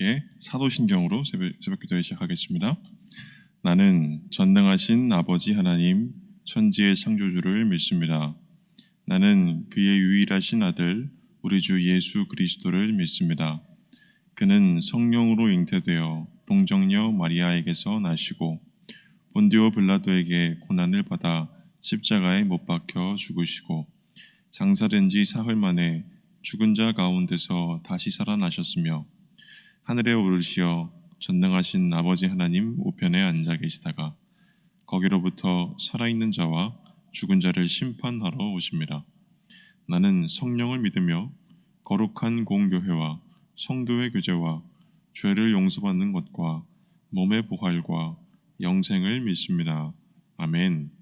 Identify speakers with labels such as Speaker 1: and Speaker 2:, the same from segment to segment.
Speaker 1: 함께 사도신경으로 새벽기도를 시작하겠습니다. 나는 전능하신 아버지 하나님 천지의 창조주를 믿습니다. 나는 그의 유일하신 아들 우리 주 예수 그리스도를 믿습니다. 그는 성령으로 잉태되어 동정녀 마리아에게서 나시고 본디오 빌라도에게 고난을 받아 십자가에 못 박혀 죽으시고 장사된 지 사흘 만에 죽은 자 가운데서 다시 살아나셨으며 하늘에 오르시어 전능하신 아버지 하나님 우편에 앉아 계시다가 거기로부터 살아있는 자와 죽은 자를 심판하러 오십니다. 나는 성령을 믿으며 거룩한 공교회와 성도의 교제와 죄를 용서받는 것과 몸의 부활과 영생을 믿습니다. 아멘.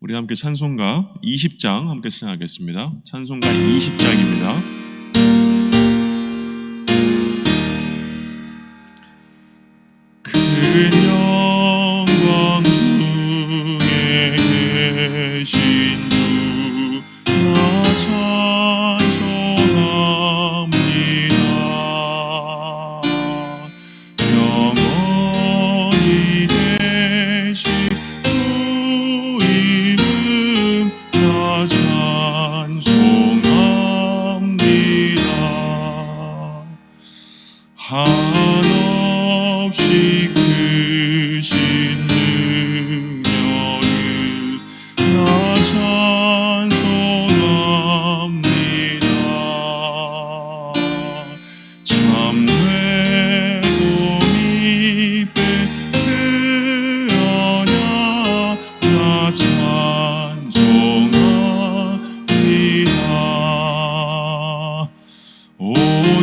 Speaker 1: 우리 함께 찬송가 20장 함께 시작하겠습니다. 찬송가 20장입니다. 큰 영광 중에 계신 주 나 찬송합니다. 영원히 계신 주 이름 나 찬송합니다. 한없이 크신 능력을 나 찬송합니다. 참되고 미쁘게 하냐 나 찬송합니다. 온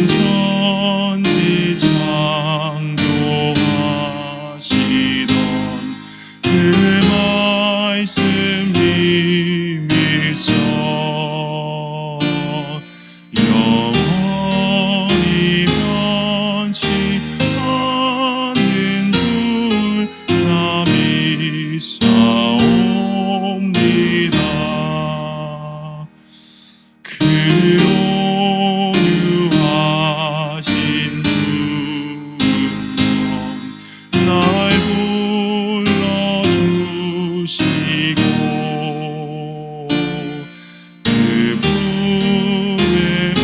Speaker 1: 천지 창조하시던 그 말씀 힘있어 영원히 변치 않는 줄 나 믿사옵니다. 그 온유하신 주 음성 날 불러주시고 그분의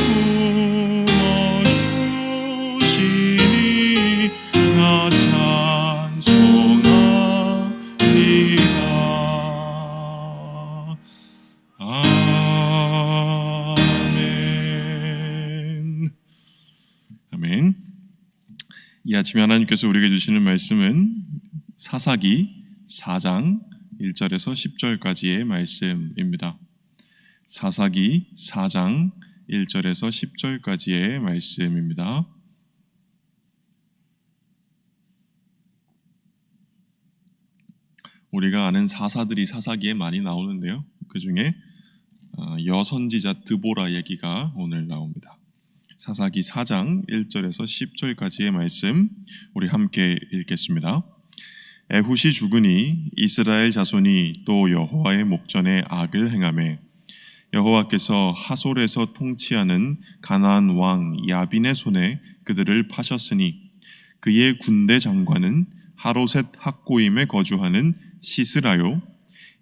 Speaker 1: 품어주시니 나 찬송합니다. 아멘. 아멘. 이 아침에 하나님께서 우리에게 주시는 말씀은 사사기 4장 1절에서 10절까지의 말씀입니다. 사사기 4장 1절에서 10절까지의 말씀입니다. 우리가 아는 사사들이 사사기에 많이 나오는데요. 그 중에 여선지자 드보라 얘기가 오늘 나옵니다. 사사기 4장 1절에서 10절까지의 말씀 우리 함께 읽겠습니다. 에훗이 죽으니 이스라엘 자손이 또 여호와의 목전에 악을 행하매 여호와께서 하솔에서 통치하는 가나안 왕 야빈의 손에 그들을 파셨으니 그의 군대 장관은 하로셋 학고임에 거주하는 시스라요.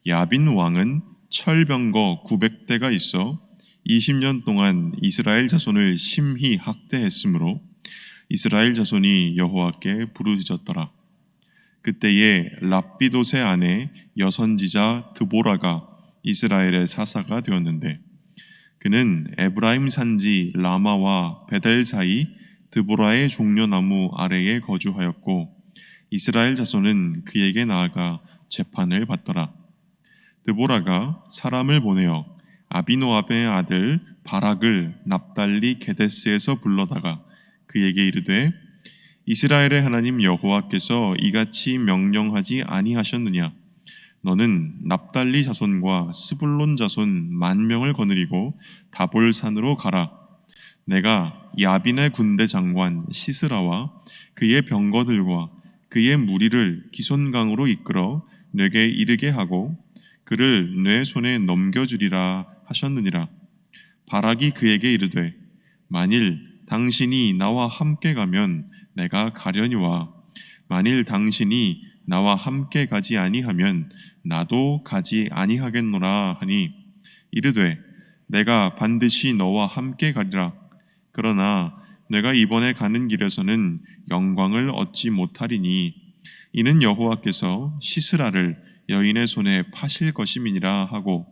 Speaker 1: 야빈 왕은 철병거 900대가 있어 20년 동안 이스라엘 자손을 심히 학대했으므로 이스라엘 자손이 여호와께 부르짖었더라. 그때에 랍비돗의 아내 여선지자 드보라가 이스라엘의 사사가 되었는데 그는 에브라임 산지 라마와 베델 사이 드보라의 종려나무 아래에 거주하였고 이스라엘 자손은 그에게 나아가 재판을 받더라. 드보라가 사람을 보내어 아비노압의 아들 바락을 납달리 게데스에서 불러다가 그에게 이르되 이스라엘의 하나님 여호와께서 이같이 명령하지 아니하셨느냐? 너는 납달리 자손과 스불론 자손 10,000명을 거느리고 다볼산으로 가라. 내가 야빈의 군대 장관 시스라와 그의 병거들과 그의 무리를 기손강으로 이끌어 내게 이르게 하고 그를 내 손에 넘겨주리라 하셨느니라. 바락이 그에게 이르되 만일 당신이 나와 함께 가면 내가 가려니와 만일 당신이 나와 함께 가지 아니하면 나도 가지 아니하겠노라 하니 이르되 내가 반드시 너와 함께 가리라. 그러나 내가 이번에 가는 길에서는 영광을 얻지 못하리니 이는 여호와께서 시스라를 여인의 손에 파실 것임이니라 하고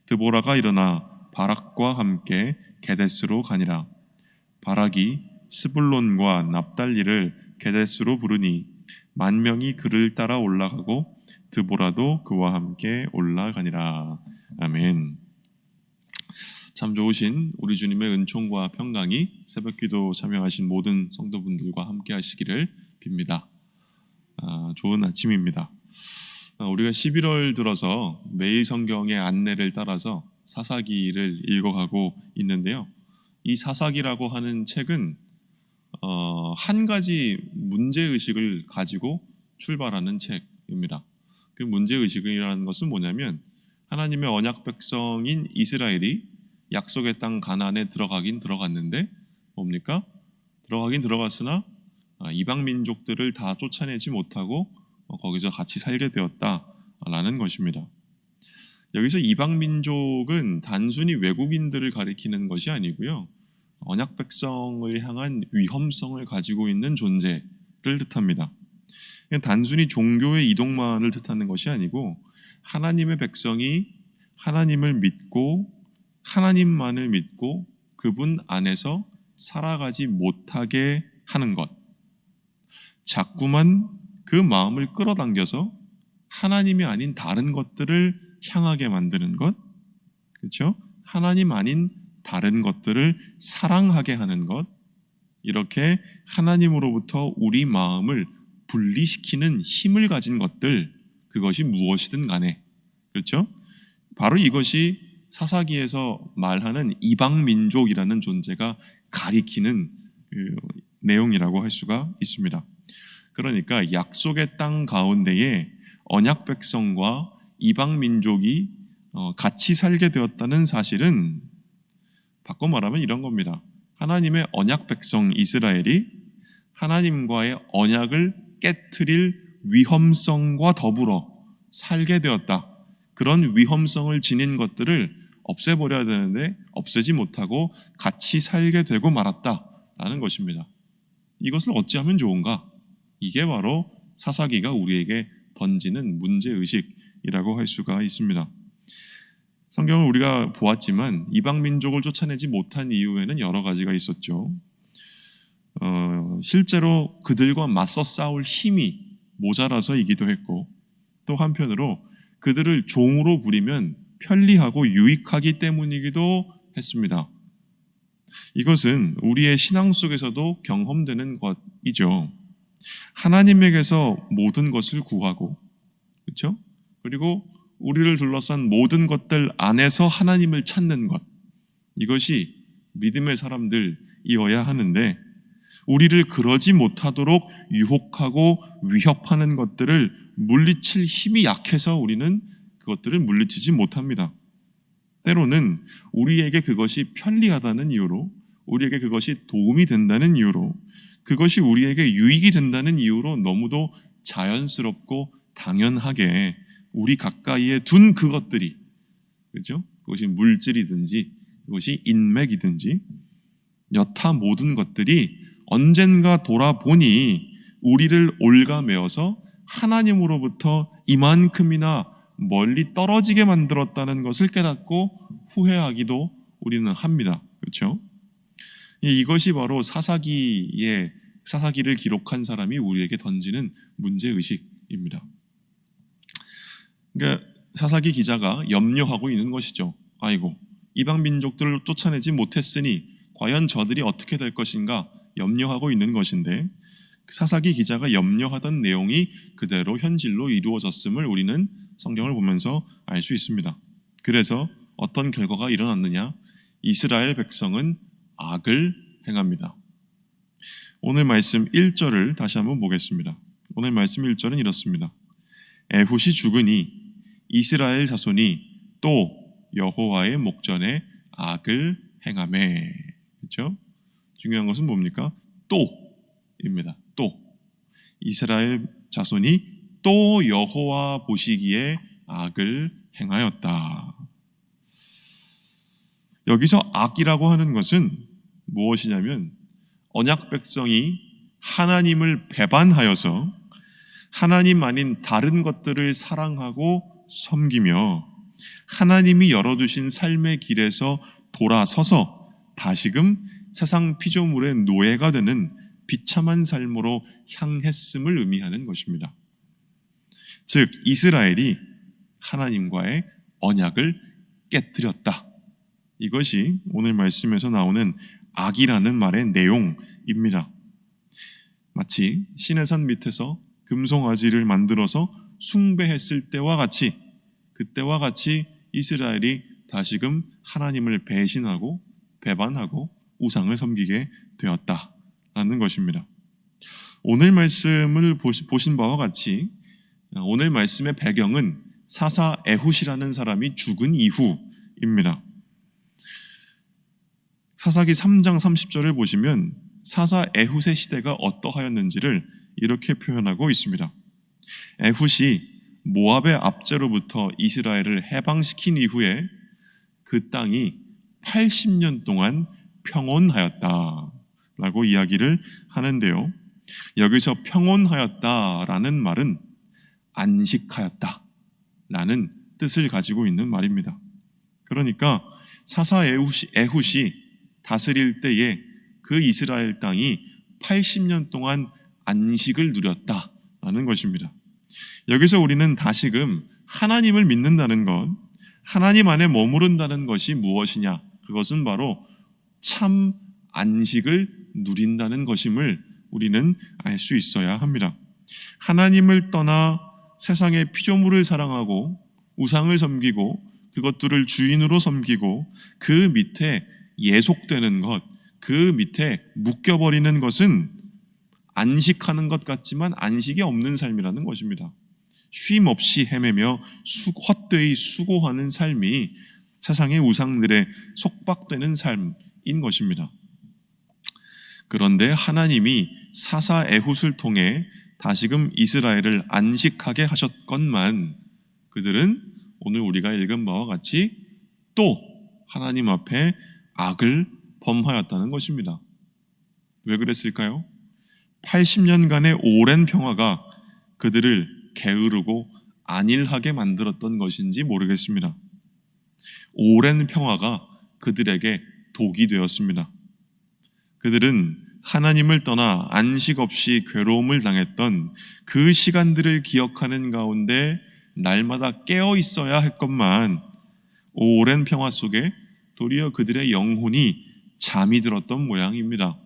Speaker 1: 드보라가 일어나 바락과 함께 게데스로 가니라. 바락이 스불론과 납달리를 게데스로 부르니 만 명이 그를 따라 올라가고 드보라도 그와 함께 올라가니라. 아멘. 참 좋으신 우리 주님의 은총과 평강이 새벽기도 참여하신 모든 성도분들과 함께 하시기를 빕니다. 좋은 아침입니다. 우리가 11월 들어서 매일 성경의 안내를 따라서 사사기를 읽어가고 있는데요. 이 사사기라고 하는 책은 한 가지 문제의식을 가지고 출발하는 책입니다. 그 문제의식이라는 것은 뭐냐면 하나님의 언약 백성인 이스라엘이 약속의 땅 가나안에 들어가긴 들어갔는데 뭡니까? 들어가긴 들어갔으나 이방 민족들을 다 쫓아내지 못하고 거기서 같이 살게 되었다라는 것입니다. 여기서 이방 민족은 단순히 외국인들을 가리키는 것이 아니고요. 언약 백성을 향한 위험성을 가지고 있는 존재를 뜻합니다. 단순히 종교의 이동만을 뜻하는 것이 아니고 하나님의 백성이 하나님을 믿고 하나님만을 믿고 그분 안에서 살아가지 못하게 하는 것, 자꾸만 그 마음을 끌어당겨서 하나님이 아닌 다른 것들을 향하게 만드는 것, 그렇죠? 하나님 아닌 다른 것들을 사랑하게 하는 것, 이렇게 하나님으로부터 우리 마음을 분리시키는 힘을 가진 것들, 그것이 무엇이든 간에, 그렇죠? 바로 이것이 사사기에서 말하는 이방 민족이라는 존재가 가리키는 그 내용이라고 할 수가 있습니다. 그러니까 약속의 땅 가운데에 언약 백성과 이방 민족이 같이 살게 되었다는 사실은 바꿔 말하면 이런 겁니다. 하나님의 언약 백성 이스라엘이 하나님과의 언약을 깨트릴 위험성과 더불어 살게 되었다. 그런 위험성을 지닌 것들을 없애버려야 되는데 없애지 못하고 같이 살게 되고 말았다라는 것입니다. 이것을 어찌하면 좋은가? 이게 바로 사사기가 우리에게 던지는 문제의식이라고 할 수가 있습니다. 성경을 우리가 보았지만 이방 민족을 쫓아내지 못한 이유에는 여러 가지가 있었죠. 실제로 그들과 맞서 싸울 힘이 모자라서이기도 했고 또 한편으로 그들을 종으로 부리면 편리하고 유익하기 때문이기도 했습니다. 이것은 우리의 신앙 속에서도 경험되는 것이죠. 하나님에게서 모든 것을 구하고, 그렇죠? 그리고 우리를 둘러싼 모든 것들 안에서 하나님을 찾는 것, 이것이 믿음의 사람들이어야 하는데 우리를 그러지 못하도록 유혹하고 위협하는 것들을 물리칠 힘이 약해서 우리는 그것들을 물리치지 못합니다. 때로는 우리에게 그것이 편리하다는 이유로, 우리에게 그것이 도움이 된다는 이유로, 그것이 우리에게 유익이 된다는 이유로 너무도 자연스럽고 당연하게 우리 가까이에 둔 그것들이, 그렇죠? 그것이 물질이든지 그것이 인맥이든지 여타 모든 것들이 언젠가 돌아보니 우리를 올가매어서 하나님으로부터 이만큼이나 멀리 떨어지게 만들었다는 것을 깨닫고 후회하기도 우리는 합니다. 그렇죠? 이것이 바로 사사기를 기록한 사람이 우리에게 던지는 문제의식입니다. 그러니까 사사기 기자가 염려하고 있는 것이죠. 아이고, 이방 민족들을 쫓아내지 못했으니 과연 저들이 어떻게 될 것인가 염려하고 있는 것인데 사사기 기자가 염려하던 내용이 그대로 현실로 이루어졌음을 우리는 성경을 보면서 알 수 있습니다. 그래서 어떤 결과가 일어났느냐? 이스라엘 백성은 악을 행합니다. 오늘 말씀 1절을 다시 한번 보겠습니다. 오늘 말씀 1절은 이렇습니다. 에훗이 죽으니 이스라엘 자손이 또 여호와의 목전에 악을 행하매. 그렇죠? 중요한 것은 뭡니까? 또입니다. 또. 이스라엘 자손이 또 여호와 보시기에 악을 행하였다. 여기서 악이라고 하는 것은 무엇이냐면 언약 백성이 하나님을 배반하여서 하나님 아닌 다른 것들을 사랑하고 섬기며 하나님이 열어두신 삶의 길에서 돌아서서 다시금 세상 피조물의 노예가 되는 비참한 삶으로 향했음을 의미하는 것입니다. 즉 이스라엘이 하나님과의 언약을 깨뜨렸다. 이것이 오늘 말씀에서 나오는 악이라는 말의 내용입니다. 마치 시내산 밑에서 금송아지를 만들어서 숭배했을 때와 같이, 그때와 같이 이스라엘이 다시금 하나님을 배신하고 배반하고 우상을 섬기게 되었다라는 것입니다. 오늘 말씀을 보신 바와 같이 오늘 말씀의 배경은 사사 에훗이라는 사람이 죽은 이후입니다. 사사기 3장 30절을 보시면 사사 에훗의 시대가 어떠하였는지를 이렇게 표현하고 있습니다. 에훗이 모압의 압제로부터 이스라엘을 해방시킨 이후에 그 땅이 80년 동안 평온하였다라고 이야기를 하는데요. 여기서 평온하였다라는 말은 안식하였다라는 뜻을 가지고 있는 말입니다. 그러니까 사사 에훗이 다스릴 때에 그 이스라엘 땅이 80년 동안 안식을 누렸다라는 것입니다. 여기서 우리는 다시금 하나님을 믿는다는 것, 하나님 안에 머무른다는 것이 무엇이냐? 그것은 바로 참 안식을 누린다는 것임을 우리는 알 수 있어야 합니다. 하나님을 떠나 세상의 피조물을 사랑하고 우상을 섬기고 그것들을 주인으로 섬기고 그 밑에 예속되는 것, 그 밑에 묶여버리는 것은 안식하는 것 같지만 안식이 없는 삶이라는 것입니다. 쉼 없이 헤매며 헛되이 수고하는 삶이 세상의 우상들에 속박되는 삶인 것입니다. 그런데 하나님이 사사 에훗을 통해 다시금 이스라엘을 안식하게 하셨건만 그들은 오늘 우리가 읽은 바와 같이 또 하나님 앞에 악을 범하였다는 것입니다. 왜 그랬을까요? 80년간의 오랜 평화가 그들을 게으르고 안일하게 만들었던 것인지 모르겠습니다. 오랜 평화가 그들에게 독이 되었습니다. 그들은 하나님을 떠나 안식 없이 괴로움을 당했던 그 시간들을 기억하는 가운데 날마다 깨어 있어야 할 것만 오랜 평화 속에 도리어 그들의 영혼이 잠이 들었던 모양입니다.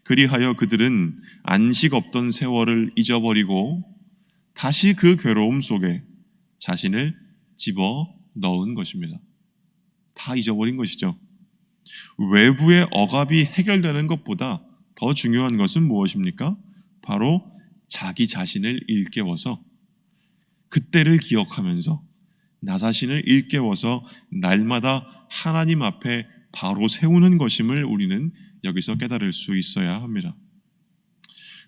Speaker 1: 그리하여 그들은 안식 없던 세월을 잊어버리고 다시 그 괴로움 속에 자신을 집어 넣은 것입니다. 다 잊어버린 것이죠. 외부의 억압이 해결되는 것보다 더 중요한 것은 무엇입니까? 바로 자기 자신을 일깨워서 그때를 기억하면서 나 자신을 일깨워서 날마다 하나님 앞에 바로 세우는 것임을 우리는 여기서 깨달을 수 있어야 합니다.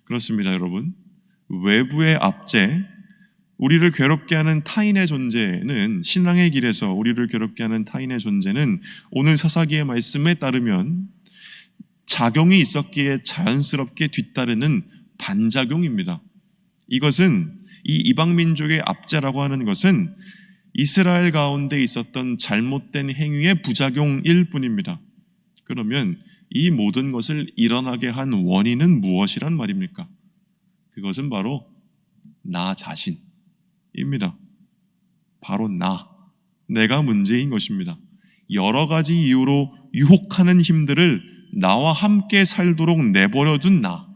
Speaker 1: 그렇습니다, 여러분. 외부의 압제, 우리를 괴롭게 하는 타인의 존재는, 신앙의 길에서 우리를 괴롭게 하는 타인의 존재는 오늘 사사기의 말씀에 따르면 작용이 있었기에 자연스럽게 뒤따르는 반작용입니다. 이것은 이 이방민족의 압제라고 하는 것은 이스라엘 가운데 있었던 잘못된 행위의 부작용일 뿐입니다. 그러면 이 모든 것을 일어나게 한 원인은 무엇이란 말입니까? 그것은 바로 나 자신입니다. 바로 내가 문제인 것입니다. 여러 가지 이유로 유혹하는 힘들을 나와 함께 살도록 내버려둔 나,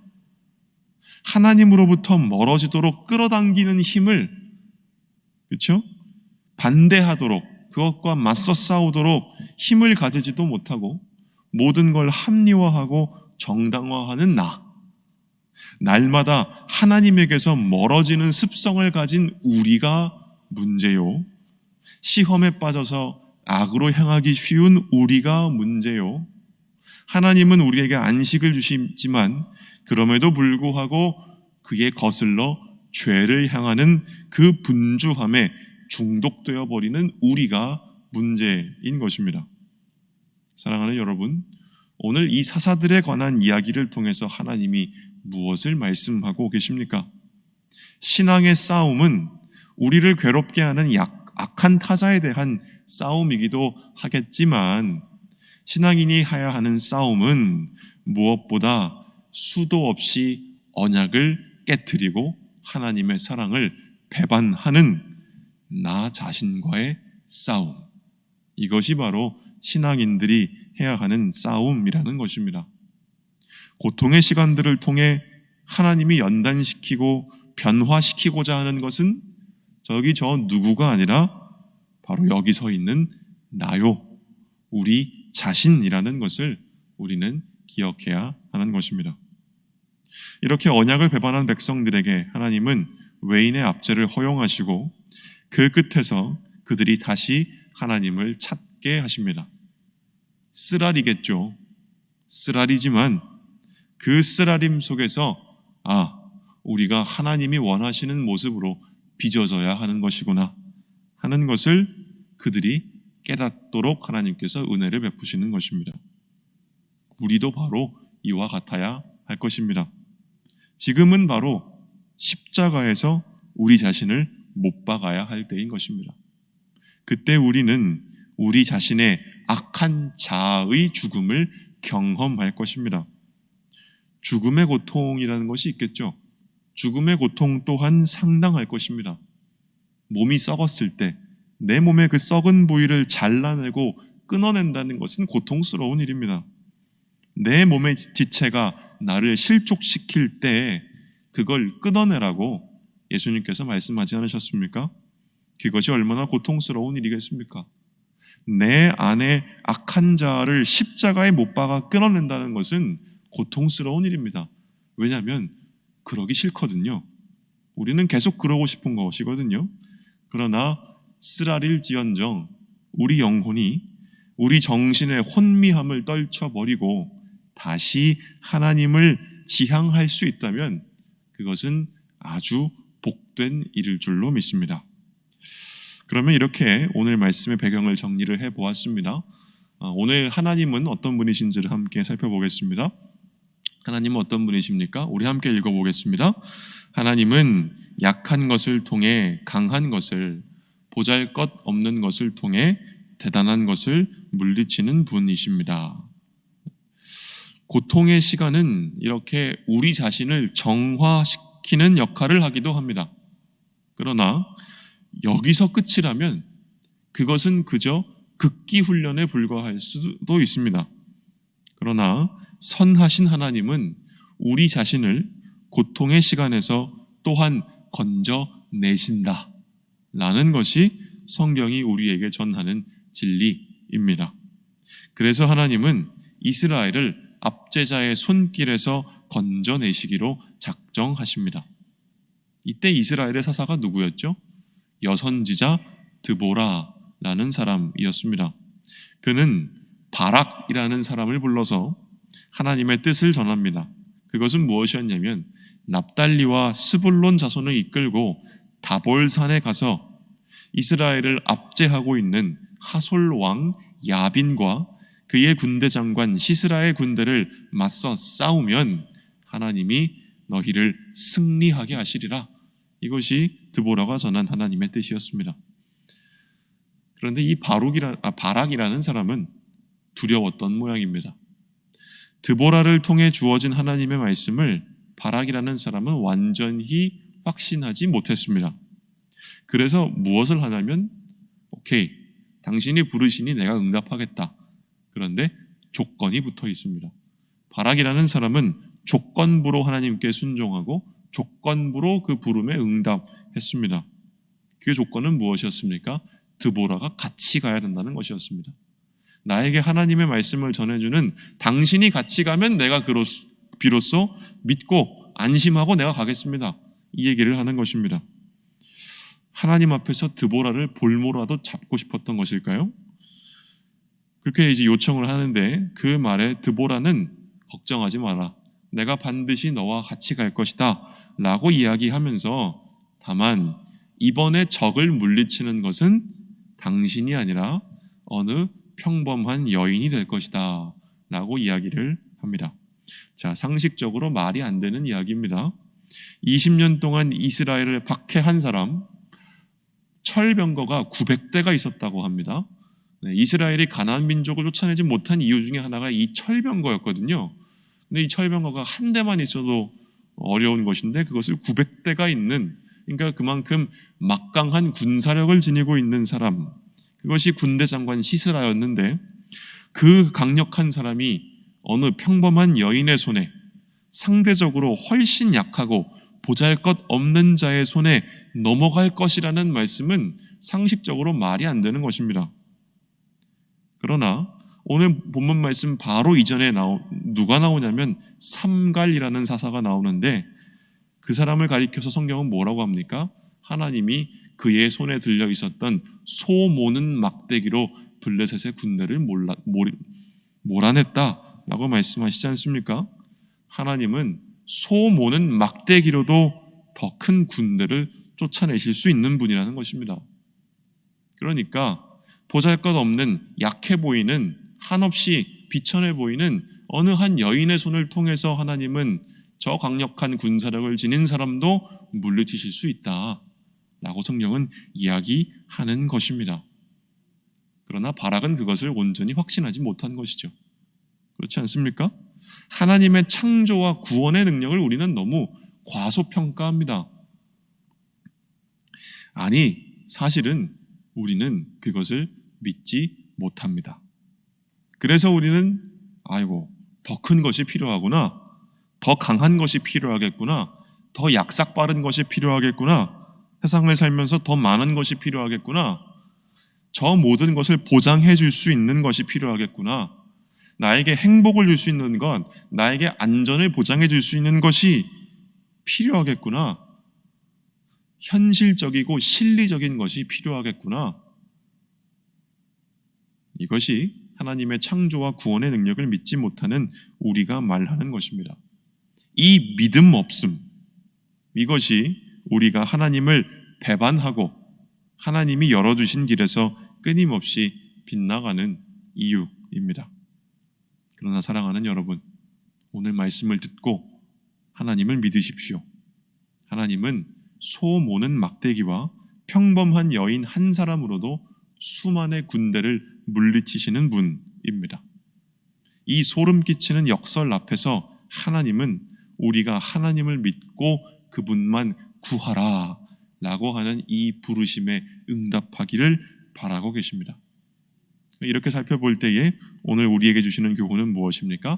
Speaker 1: 하나님으로부터 멀어지도록 끌어당기는 힘을, 그렇죠? 반대하도록, 그것과 맞서 싸우도록 힘을 가지지도 못하고 모든 걸 합리화하고 정당화하는 날마다 하나님에게서 멀어지는 습성을 가진 우리가 문제요, 시험에 빠져서 악으로 향하기 쉬운 우리가 문제요, 하나님은 우리에게 안식을 주시지만 그럼에도 불구하고 그에 거슬러 죄를 향하는 그 분주함에 중독되어 버리는 우리가 문제인 것입니다. 사랑하는 여러분, 오늘 이 사사들에 관한 이야기를 통해서 하나님이 무엇을 말씀하고 계십니까? 신앙의 싸움은 우리를 괴롭게 하는 악한 타자에 대한 싸움이기도 하겠지만 신앙인이 해야 하는 싸움은 무엇보다 수도 없이 언약을 깨트리고 하나님의 사랑을 배반하는 나 자신과의 싸움, 이것이 바로 신앙인들이 해야 하는 싸움이라는 것입니다. 고통의 시간들을 통해 하나님이 연단시키고 변화시키고자 하는 것은 저기 저 누구가 아니라 바로 여기 서 있는 나요, 우리 자신이라는 것을 우리는 기억해야 하는 것입니다. 이렇게 언약을 배반한 백성들에게 하나님은 외인의 압제를 허용하시고 그 끝에서 그들이 다시 하나님을 찾게 하십니다. 쓰라리겠죠. 쓰라리지만 그 쓰라림 속에서 우리가 하나님이 원하시는 모습으로 빚어져야 하는 것이구나 하는 것을 그들이 깨닫도록 하나님께서 은혜를 베푸시는 것입니다. 우리도 바로 이와 같아야 할 것입니다. 지금은 바로 십자가에서 우리 자신을 못 박아야 할 때인 것입니다. 그때 우리는 우리 자신의 악한 자아의 죽음을 경험할 것입니다. 죽음의 고통이라는 것이 있겠죠. 죽음의 고통 또한 상당할 것입니다. 몸이 썩었을 때 내 몸의 그 썩은 부위를 잘라내고 끊어낸다는 것은 고통스러운 일입니다. 내 몸의 지체가 나를 실족시킬 때 그걸 끊어내라고 예수님께서 말씀하지 않으셨습니까? 그것이 얼마나 고통스러운 일이겠습니까? 내 안에 악한 자를 십자가에 못 박아 끊어낸다는 것은 고통스러운 일입니다. 왜냐하면 그러기 싫거든요. 우리는 계속 그러고 싶은 것이거든요. 그러나 쓰라릴지언정 우리 영혼이 우리 정신의 혼미함을 떨쳐버리고 다시 하나님을 지향할 수 있다면 그것은 아주 복된 일일 줄로 믿습니다. 그러면 이렇게 오늘 말씀의 배경을 정리를 해보았습니다. 오늘 하나님은 어떤 분이신지를 함께 살펴보겠습니다. 하나님은 어떤 분이십니까? 우리 함께 읽어보겠습니다. 하나님은 약한 것을 통해 강한 것을, 보잘것없는 것을 통해 대단한 것을 물리치는 분이십니다. 고통의 시간은 이렇게 우리 자신을 정화시키는 역할을 하기도 합니다. 그러나 여기서 끝이라면 그것은 그저 극기 훈련에 불과할 수도 있습니다. 그러나 선하신 하나님은 우리 자신을 고통의 시간에서 또한 건져내신다 라는 것이 성경이 우리에게 전하는 진리입니다. 그래서 하나님은 이스라엘을 압제자의 손길에서 건져내시기로 작정하십니다. 이때 이스라엘의 사사가 누구였죠? 여선지자 드보라라는 사람이었습니다. 그는 바락이라는 사람을 불러서 하나님의 뜻을 전합니다. 그것은 무엇이었냐면 납달리와 스불론 자손을 이끌고 다볼산에 가서 이스라엘을 압제하고 있는 하솔 왕 야빈과 그의 군대 장관 시스라의 군대를 맞서 싸우면 하나님이 너희를 승리하게 하시리라. 이것이 드보라가 전한 하나님의 뜻이었습니다. 그런데 이 바락이라는 사람은 두려웠던 모양입니다. 드보라를 통해 주어진 하나님의 말씀을 바락이라는 사람은 완전히 확신하지 못했습니다. 그래서 무엇을 하냐면 오케이, 당신이 부르시니 내가 응답하겠다. 그런데 조건이 붙어 있습니다. 바락이라는 사람은 조건부로 하나님께 순종하고 조건부로 그 부름에 응답했습니다. 그 조건은 무엇이었습니까? 드보라가 같이 가야 된다는 것이었습니다. 나에게 하나님의 말씀을 전해주는 당신이 같이 가면 내가 비로소 믿고 안심하고 내가 가겠습니다. 이 얘기를 하는 것입니다. 하나님 앞에서 드보라를 볼모라도 잡고 싶었던 것일까요? 그렇게 이제 요청을 하는데 그 말에 드보라는 걱정하지 마라. 내가 반드시 너와 같이 갈 것이다. 라고 이야기하면서 다만 이번에 적을 물리치는 것은 당신이 아니라 어느 평범한 여인이 될 것이다. 라고 이야기를 합니다. 자, 상식적으로 말이 안 되는 이야기입니다. 20년 동안 이스라엘을 박해한 사람, 철병거가 900대가 있었다고 합니다. 네, 이스라엘이 가나안 민족을 쫓아내지 못한 이유 중에 하나가 이 철병거였거든요. 근데 이 철병거가 한 대만 있어도 어려운 것인데 그것을 900대가 있는, 그러니까 그만큼 막강한 군사력을 지니고 있는 사람, 그것이 군대 장관 시스라였는데 그 강력한 사람이 어느 평범한 여인의 손에, 상대적으로 훨씬 약하고 보잘것없는 자의 손에 넘어갈 것이라는 말씀은 상식적으로 말이 안 되는 것입니다. 그러나 오늘 본문 말씀 바로 이전에 누가 나오냐면 삼갈이라는 사사가 나오는데 그 사람을 가리켜서 성경은 뭐라고 합니까? 하나님이 그의 손에 들려 있었던 소 모는 막대기로 블레셋의 군대를 몰아냈다라고 말씀하시지 않습니까? 하나님은 소 모는 막대기로도 더 큰 군대를 쫓아내실 수 있는 분이라는 것입니다. 그러니까 보잘것없는, 약해 보이는, 한없이 비천해 보이는 어느 한 여인의 손을 통해서 하나님은 저 강력한 군사력을 지닌 사람도 물리치실 수 있다라고 성경은 이야기하는 것입니다. 그러나 바락은 그것을 온전히 확신하지 못한 것이죠. 그렇지 않습니까? 하나님의 창조와 구원의 능력을 우리는 너무 과소평가합니다. 아니, 사실은 우리는 그것을 믿지 못합니다. 그래서 우리는 더 큰 것이 필요하구나, 더 강한 것이 필요하겠구나, 더 약삭 빠른 것이 필요하겠구나, 세상을 살면서 더 많은 것이 필요하겠구나, 저 모든 것을 보장해 줄 수 있는 것이 필요하겠구나, 나에게 행복을 줄 수 있는 것, 나에게 안전을 보장해 줄 수 있는 것이 필요하겠구나, 현실적이고 실리적인 것이 필요하겠구나. 이것이 하나님의 창조와 구원의 능력을 믿지 못하는 우리가 말하는 것입니다. 이 믿음 없음, 이것이 우리가 하나님을 배반하고 하나님이 열어주신 길에서 끊임없이 빗나가는 이유입니다. 그러나 사랑하는 여러분, 오늘 말씀을 듣고 하나님을 믿으십시오. 하나님은 소 모는 막대기와 평범한 여인 한 사람으로도 수만의 군대를 물리치시는 분입니다. 이 소름 끼치는 역설 앞에서 하나님은 우리가 하나님을 믿고 그분만 구하라 라고 하는 이 부르심에 응답하기를 바라고 계십니다. 이렇게 살펴볼 때에 오늘 우리에게 주시는 교훈은 무엇입니까?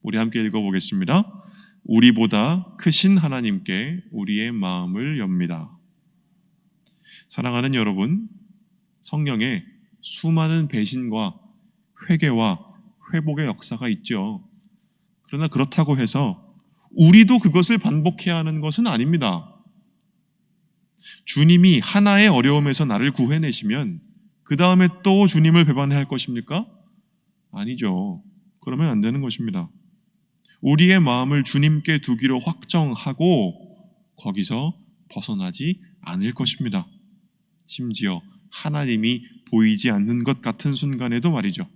Speaker 1: 우리 함께 읽어보겠습니다. 우리보다 크신 하나님께 우리의 마음을 엽니다. 사랑하는 여러분, 성경에 수많은 배신과 회개와 회복의 역사가 있죠. 그러나 그렇다고 해서 우리도 그것을 반복해야 하는 것은 아닙니다. 주님이 하나의 어려움에서 나를 구해내시면 그 다음에 또 주님을 배반해야 할 것입니까? 아니죠. 그러면 안 되는 것입니다. 우리의 마음을 주님께 두기로 확정하고 거기서 벗어나지 않을 것입니다. 심지어 하나님이 보이지 않는 것 같은 순간에도 말이죠.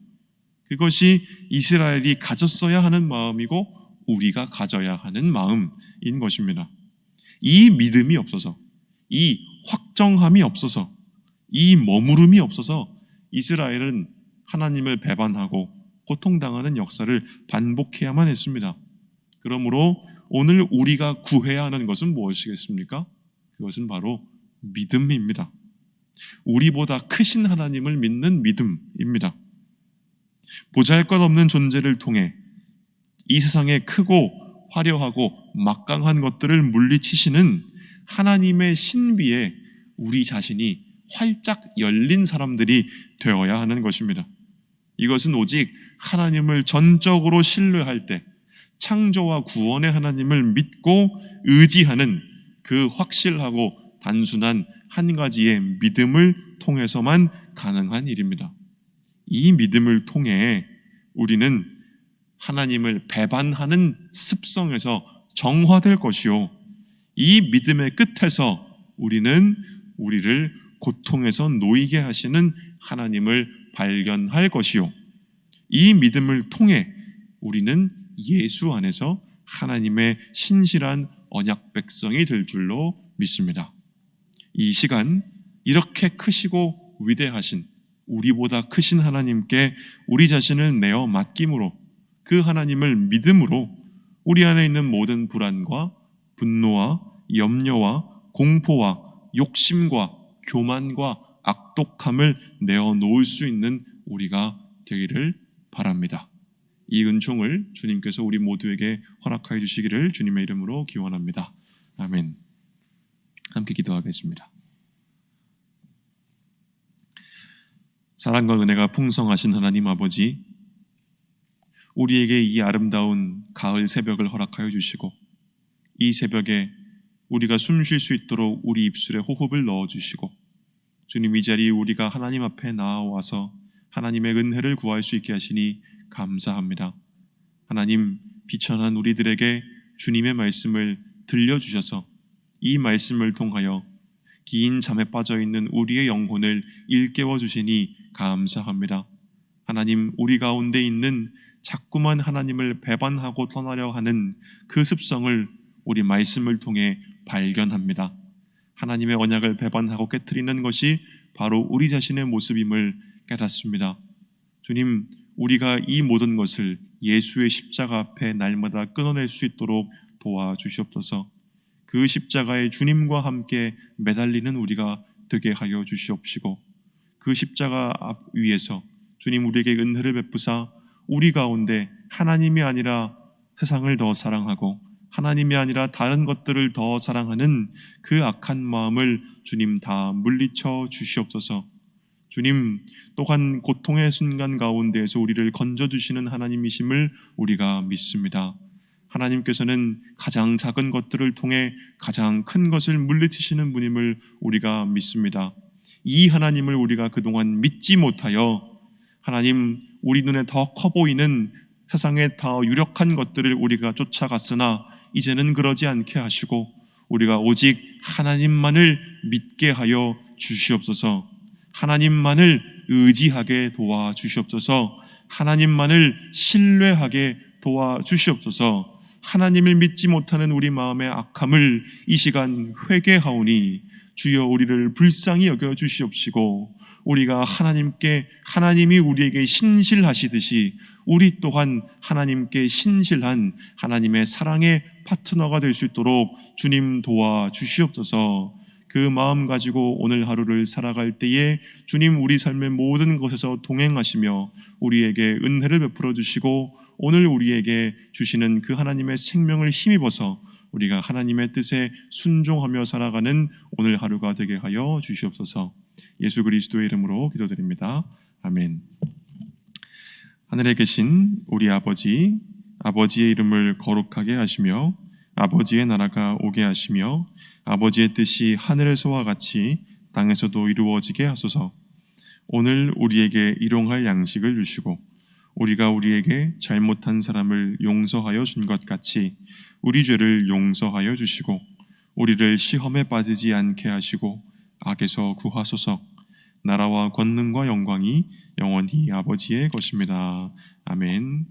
Speaker 1: 그것이 이스라엘이 가졌어야 하는 마음이고 우리가 가져야 하는 마음인 것입니다. 이 믿음이 없어서, 이 확정함이 없어서, 이 머무름이 없어서 이스라엘은 하나님을 배반하고 고통당하는 역사를 반복해야만 했습니다. 그러므로 오늘 우리가 구해야 하는 것은 무엇이겠습니까? 그것은 바로 믿음입니다. 우리보다 크신 하나님을 믿는 믿음입니다. 보잘것없는 존재를 통해 이 세상에 크고 화려하고 막강한 것들을 물리치시는 하나님의 신비에 우리 자신이 활짝 열린 사람들이 되어야 하는 것입니다. 이것은 오직 하나님을 전적으로 신뢰할 때 창조와 구원의 하나님을 믿고 의지하는 그 확실하고 단순한 한 가지의 믿음을 통해서만 가능한 일입니다. 이 믿음을 통해 우리는 하나님을 배반하는 습성에서 정화될 것이요, 이 믿음의 끝에서 우리는 우리를 고통에서 놓이게 하시는 하나님을 발견할 것이요, 이 믿음을 통해 우리는 예수 안에서 하나님의 신실한 언약 백성이 될 줄로 믿습니다. 이 시간 이렇게 크시고 위대하신, 우리보다 크신 하나님께 우리 자신을 내어 맡김으로, 그 하나님을 믿음으로 우리 안에 있는 모든 불안과 분노와 염려와 공포와 욕심과 교만과 악독함을 내어 놓을 수 있는 우리가 되기를 바랍니다. 이 은총을 주님께서 우리 모두에게 허락하여 주시기를 주님의 이름으로 기원합니다. 아멘. 함께 기도하겠습니다. 사랑과 은혜가 풍성하신 하나님 아버지, 우리에게 이 아름다운 가을 새벽을 허락하여 주시고, 이 새벽에 우리가 숨 쉴 수 있도록 우리 입술에 호흡을 넣어주시고, 주님, 이 자리에 우리가 하나님 앞에 나와서 하나님의 은혜를 구할 수 있게 하시니 감사합니다. 하나님, 비천한 우리들에게 주님의 말씀을 들려주셔서 이 말씀을 통하여 긴 잠에 빠져있는 우리의 영혼을 일깨워 주시니 감사합니다. 하나님, 우리 가운데 있는 자꾸만 하나님을 배반하고 떠나려 하는 그 습성을 우리 말씀을 통해 발견합니다. 하나님의 언약을 배반하고 깨트리는 것이 바로 우리 자신의 모습임을 깨닫습니다. 주님, 우리가 이 모든 것을 예수의 십자가 앞에 날마다 끊어낼 수 있도록 도와주시옵소서. 그 십자가에 주님과 함께 매달리는 우리가 되게 하여 주시옵시고, 그 십자가 앞 위에서 주님 우리에게 은혜를 베푸사 우리 가운데 하나님이 아니라 세상을 더 사랑하고 하나님이 아니라 다른 것들을 더 사랑하는 그 악한 마음을 주님 다 물리쳐 주시옵소서. 주님 또한 고통의 순간 가운데에서 우리를 건져주시는 하나님이심을 우리가 믿습니다. 하나님께서는 가장 작은 것들을 통해 가장 큰 것을 물리치시는 분임을 우리가 믿습니다. 이 하나님을 우리가 그동안 믿지 못하여 하나님, 우리 눈에 더 커 보이는 세상에 더 유력한 것들을 우리가 쫓아갔으나 이제는 그러지 않게 하시고 우리가 오직 하나님만을 믿게 하여 주시옵소서. 하나님만을 의지하게 도와주시옵소서. 하나님만을 신뢰하게 도와주시옵소서. 하나님을 믿지 못하는 우리 마음의 악함을 이 시간 회개하오니 주여 우리를 불쌍히 여겨 주시옵시고, 우리가 하나님이 우리에게 신실하시듯이 우리 또한 하나님께 신실한 하나님의 사랑의 파트너가 될 수 있도록 주님 도와주시옵소서. 그 마음 가지고 오늘 하루를 살아갈 때에 주님 우리 삶의 모든 것에서 동행하시며 우리에게 은혜를 베풀어 주시고, 오늘 우리에게 주시는 그 하나님의 생명을 힘입어서 우리가 하나님의 뜻에 순종하며 살아가는 오늘 하루가 되게 하여 주시옵소서. 예수 그리스도의 이름으로 기도드립니다. 아멘. 하늘에 계신 우리 아버지, 아버지의 이름을 거룩하게 하시며 아버지의 나라가 오게 하시며 아버지의 뜻이 하늘에서와 같이 땅에서도 이루어지게 하소서. 오늘 우리에게 일용할 양식을 주시고 우리가 우리에게 잘못한 사람을 용서하여 준 것 같이 우리 죄를 용서하여 주시고 우리를 시험에 빠지지 않게 하시고 악에서 구하소서. 나라와 권능과 영광이 영원히 아버지의 것입니다. 아멘.